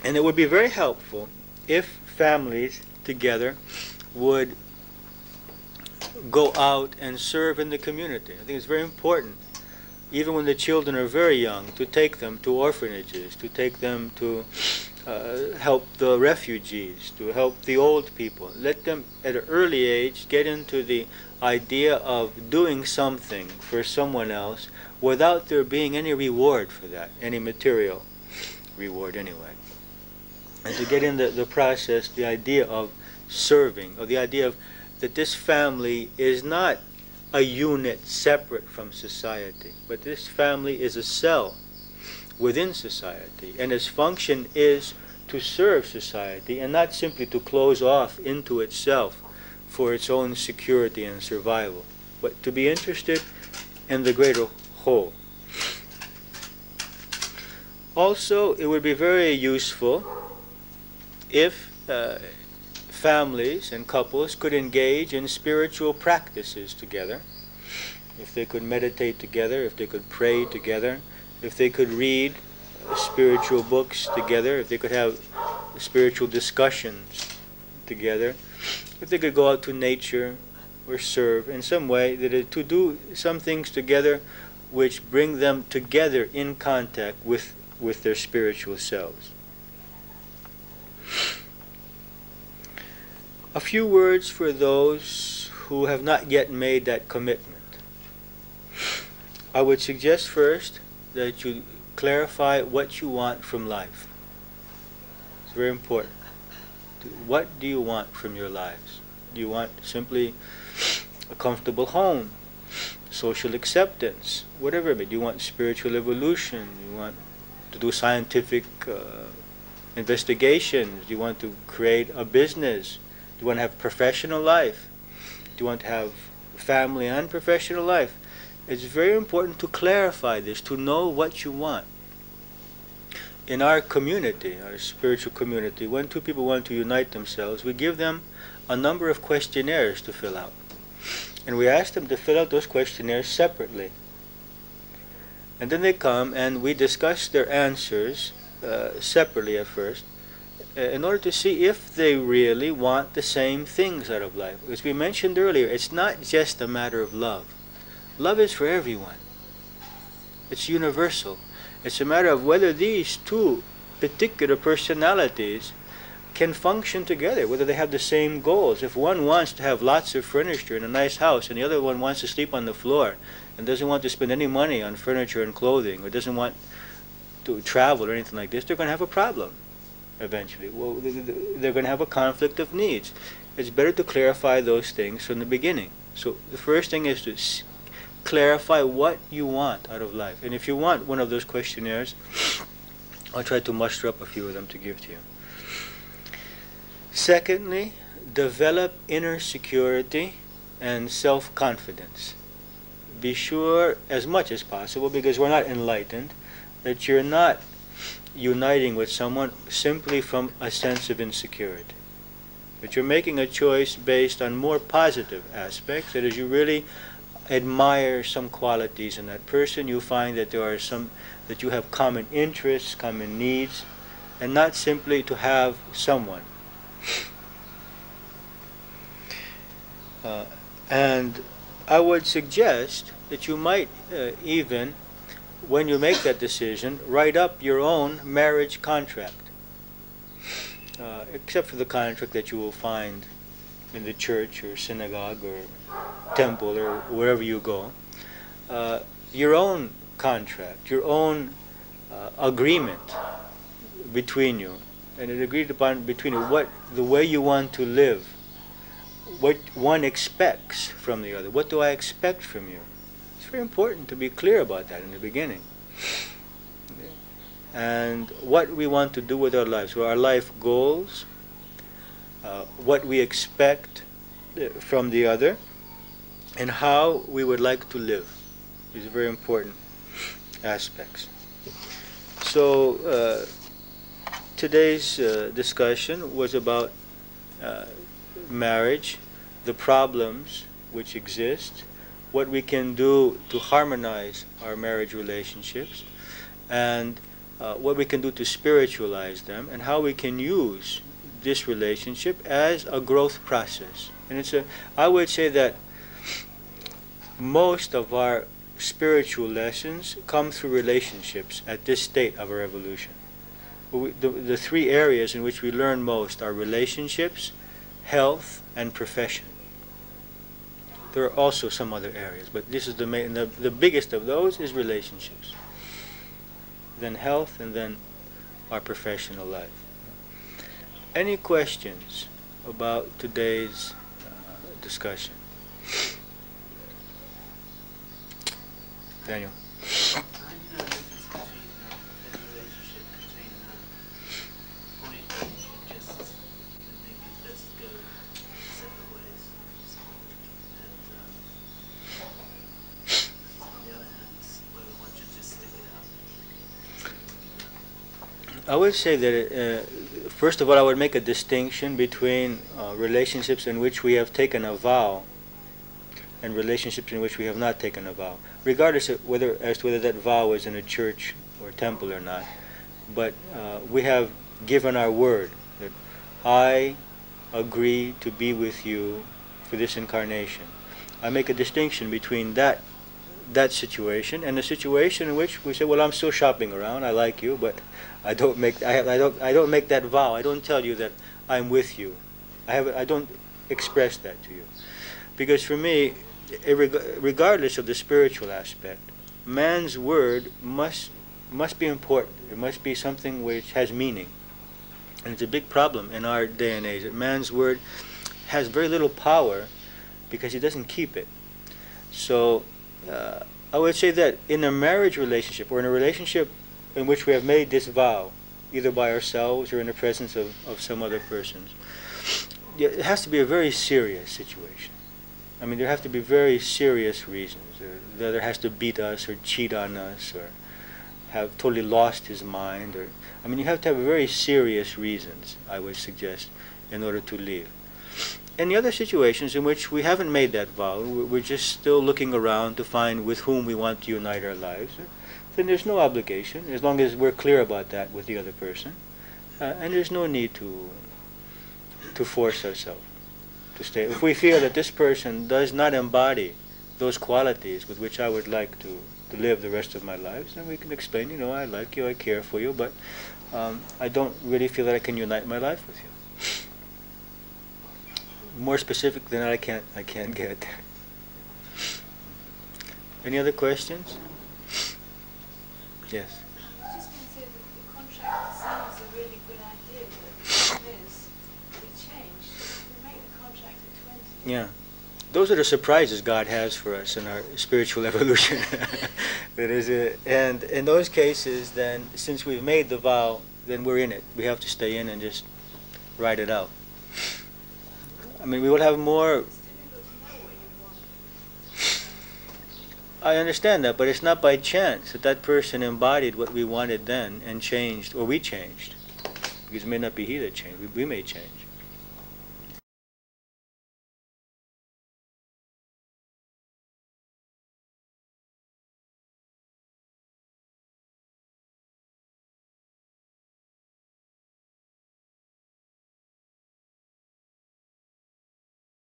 And it would be very helpful if families together would go out and serve in the community. I think it's very important, even when the children are very young, to take them to orphanages, to take them to help the refugees, to help the old people. Let them at an early age get into the idea of doing something for someone else without there being any reward for that, any material reward anyway. And to get in the process, the idea of serving, or the idea of that this family is not a unit separate from society, but this family is a cell within society, and its function is to serve society and not simply to close off into itself for its own security and survival, but to be interested in the greater whole. Also, it would be very useful if families and couples could engage in spiritual practices together, if they could meditate together, if they could pray together, if they could read spiritual books together, if they could have spiritual discussions together, if they could go out to nature or serve in some way, to do some things together which bring them together in contact with their spiritual selves. A few words for those who have not yet made that commitment. I would suggest first that you clarify what you want from life. It's very important. What do you want from your lives? Do you want simply a comfortable home, social acceptance, whatever it may be? Do you want spiritual evolution? Do you want to do scientific investigations? Do you want to create a business? Do you want to have professional life? Do you want to have family and professional life? It's very important to clarify this, to know what you want. In our community, our spiritual community, when two people want to unite themselves, we give them a number of questionnaires to fill out. And we ask them to fill out those questionnaires separately. And then they come and we discuss their answers separately at first, in order to see if they really want the same things out of life. As we mentioned earlier, it's not just a matter of love. Love is for everyone. It's universal. It's a matter of whether these two particular personalities can function together, whether they have the same goals. If one wants to have lots of furniture in a nice house and the other one wants to sleep on the floor and doesn't want to spend any money on furniture and clothing, or doesn't want to travel or anything like this, they're going to have a problem eventually. Well, they're going to have a conflict of needs. It's better to clarify those things from the beginning. So the first thing is to clarify what you want out of life. And if you want one of those questionnaires, I'll try to muster up a few of them to give to you. Secondly, develop inner security and self-confidence. Be sure as much as possible, because we're not enlightened, that you're not uniting with someone simply from a sense of insecurity. But you're making a choice based on more positive aspects, that is, you really admire some qualities in that person, you find that there are some, that you have common interests, common needs, and not simply to have someone. And I would suggest that you might even, when you make that decision, write up your own marriage contract, except for the contract that you will find in the church or synagogue or temple or wherever you go. Your own contract, your own agreement between you, and it agreed upon between you, what the way you want to live, what one expects from the other. What do I expect from you? It's very important to be clear about that in the beginning. And what we want to do with our lives, so our life goals, what we expect from the other, and how we would like to live. These are very important aspects. So today's discussion was about marriage, the problems which exist, what we can do to harmonize our marriage relationships, and what we can do to spiritualize them, and how we can use this relationship as a growth process. And I would say that most of our spiritual lessons come through relationships at this state of our evolution. The three areas in which we learn most are relationships, health, and profession. There are also some other areas, but this is the main. The biggest of those is relationships. Then health, and then our professional life. Any questions about today's discussion? Daniel. I would say that, first of all, I would make a distinction between relationships in which we have taken a vow and relationships in which we have not taken a vow, regardless of whether that vow is in a church or temple or not. But we have given our word that I agree to be with you for this incarnation. I make a distinction between that situation and the situation in which we say, well, I'm still shopping around. I like you, but I don't make that vow. I don't tell you that I'm with you. I don't express that to you, because for me, regardless of the spiritual aspect, man's word must be important. It must be something which has meaning, and it's a big problem in our day and age that man's word has very little power because he doesn't keep it. So I would say that in a marriage relationship, or in a relationship in which we have made this vow, either by ourselves or in the presence of some other persons, it has to be a very serious situation. I mean, there have to be very serious reasons. The other has to beat us or cheat on us or have totally lost his mind. I mean, you have to have very serious reasons, I would suggest, in order to leave. Any other situations in which we haven't made that vow, we're just still looking around to find with whom we want to unite our lives, then there's no obligation, as long as we're clear about that with the other person. And there's no need to force ourselves to stay. If we feel that this person does not embody those qualities with which I would like to live the rest of my life, then we can explain, I like you, I care for you, but I don't really feel that I can unite my life with you. More specific than that, I can't get. Any other questions? Yes. I was just going to say that the contract sounds a really good idea, but the problem is we change. We make the contract at 20. Yeah. Those are the surprises God has for us in our spiritual evolution. And in those cases, then, since we've made the vow, then we're in it. We have to stay in and just ride it out. I mean, we will have more. It's difficult to know what you want. I understand that, but it's not by chance that person embodied what we wanted then and changed, or we changed. Because it may not be he that changed. We may change.